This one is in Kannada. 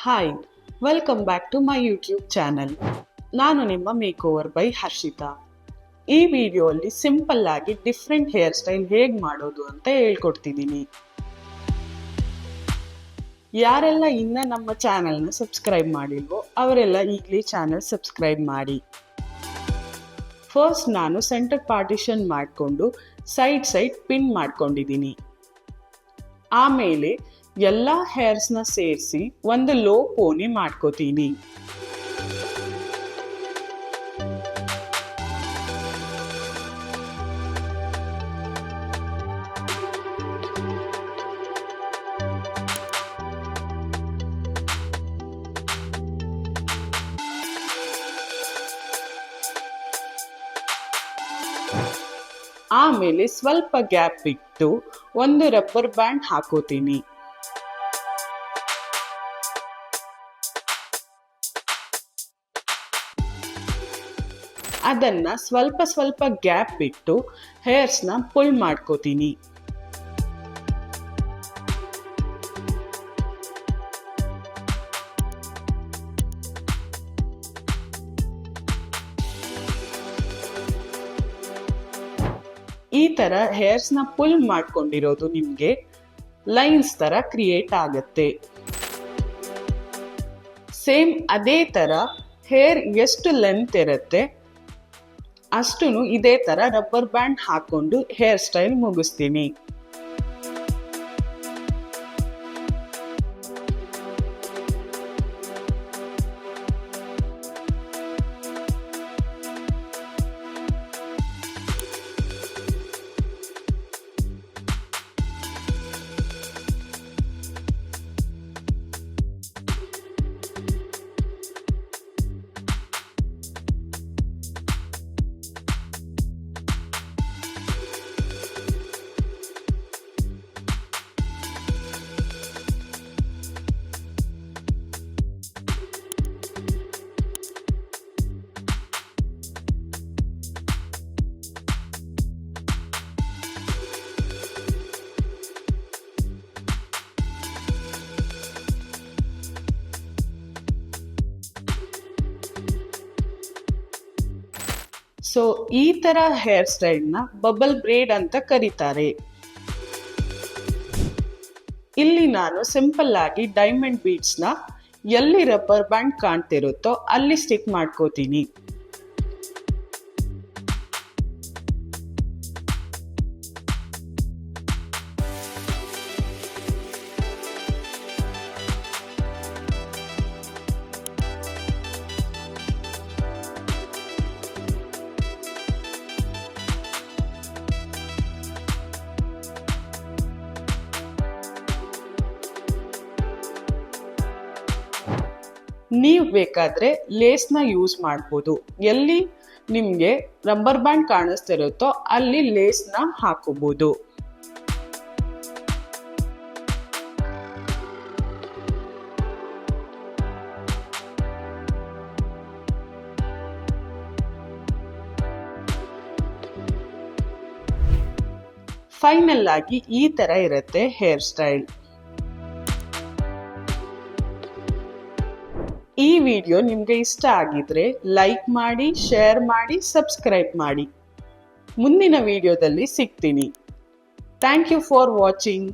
Hi, welcome back to my YouTube channel. ನಾನು ನಿಮ್ಮ ಮೇಕೋವರ್ ಬೈ ಹರ್ಷಿತಾ. ಈ ವಿಡಿಯೋಲ್ಲಿ ಸಿಂಪಲ್ ಆಗಿ ಡಿಫ್ರೆಂಟ್ ಹೇರ್ ಸ್ಟೈಲ್ ಹೇಗೆ ಮಾಡೋದು ಅಂತ ಹೇಳ್ಕೊಡ್ತಿದ್ದೀನಿ. ಯಾರೆಲ್ಲ ಇನ್ನ ನಮ್ಮ ಚಾನಲ್ನ ಸಬ್ಸ್ಕ್ರೈಬ್ ಮಾಡಿಲ್ವೋ ಅವರೆಲ್ಲ ಈಗಲೇ ಚಾನಲ್ ಸಬ್ಸ್ಕ್ರೈಬ್ ಮಾಡಿ. ಫಸ್ಟ್ ನಾನು ಸೆಂಟರ್ ಪಾರ್ಟಿಷನ್ ಮಾಡಿಕೊಂಡು ಸೈಡ್ ಪಿನ್ ಮಾಡ್ಕೊಂಡಿದ್ದೀನಿ. ಆಮೇಲೆ ಎಲ್ಲ ಹೇರ್ಸ್ನ ಸೇರಿಸಿ ಒಂದು ಲೋ ಪೋನಿ ಮಾಡ್ಕೋತೀನಿ. ಆಮೇಲೆ ಸ್ವಲ್ಪ ಗ್ಯಾಪ್ ಬಿಟ್ಟು ಒಂದು ರಬ್ಬರ್ ಬ್ಯಾಂಡ್ ಹಾಕೋತೀನಿ. ಅದನ್ನ ಸ್ವಲ್ಪ ಗ್ಯಾಪ್ ಬಿಟ್ಟು ಹೇರ್ಸ್ನ ಪುಲ್ ಮಾಡ್ಕೋತೀನಿ. ಈ ತರ ಹೇರ್ಸ್ನ ಪುಲ್ ಮಾಡ್ಕೊಂಡಿರೋದು ನಿಮ್ಗೆ ಲೈನ್ಸ್ ತರ ಕ್ರಿಯೇಟ್ ಆಗತ್ತೆ. ಸೇಮ್ ಅದೇ ತರ ಹೇರ್ ಎಷ್ಟು ಲೆಂತ್ ಇರುತ್ತೆ ಅಷ್ಟು ಇದೇ ತರ ರಬ್ಬರ್ ಬ್ಯಾಂಡ್ ಹಾಕೊಂಡು ಹೇರ್ ಸ್ಟೈಲ್ ಮುಗಿಸ್ತೀನಿ. ಸೊ ಈ ತರ ಹೇರ್ ಸ್ಟೈಲ್ನ ಬಬಲ್ ಬ್ರೇಡ್ ಅಂತ ಕರೀತಾರೆ. ಇಲ್ಲಿ ನಾನು ಸಿಂಪಲ್ ಆಗಿ ಡೈಮಂಡ್ ಬೀಡ್ಸ್ನ ಎಲ್ಲಿ ರಬ್ಬರ್ ಬ್ಯಾಂಡ್ ಕಾಣ್ತಿರುತ್ತೋ ಅಲ್ಲಿ ಸ್ಟಿಕ್ ಮಾಡ್ಕೋತೀನಿ. ನೀವು ಬೇಕಾದ್ರೆ ಲೇಸ್ನ ಯೂಸ್ ಮಾಡ್ಬೋದು. ಎಲ್ಲಿ ನಿಮಗೆ ರಬ್ಬರ್ ಬ್ಯಾಂಡ್ ಕಾಣಿಸ್ತಿರುತ್ತೋ ಅಲ್ಲಿ ಲೇಸ್ನ ಹಾಕೋಬಹುದು. ಫೈನಲ್ ಆಗಿ ಈ ತರ ಇರುತ್ತೆ ಹೇರ್ ಸ್ಟೈಲ್. ಈ ವಿಡಿಯೋ ನಿಮಗೆ ಇಷ್ಟ ಆಗಿದ್ರೆ ಲೈಕ್ ಮಾಡಿ, ಶೇರ್ ಮಾಡಿ, ಸಬ್ಸ್ಕ್ರೈಬ್ ಮಾಡಿ. ಮುಂದಿನ ವಿಡಿಯೋದಲ್ಲಿ ಸಿಗ್ತೀನಿ. Thank you for watching.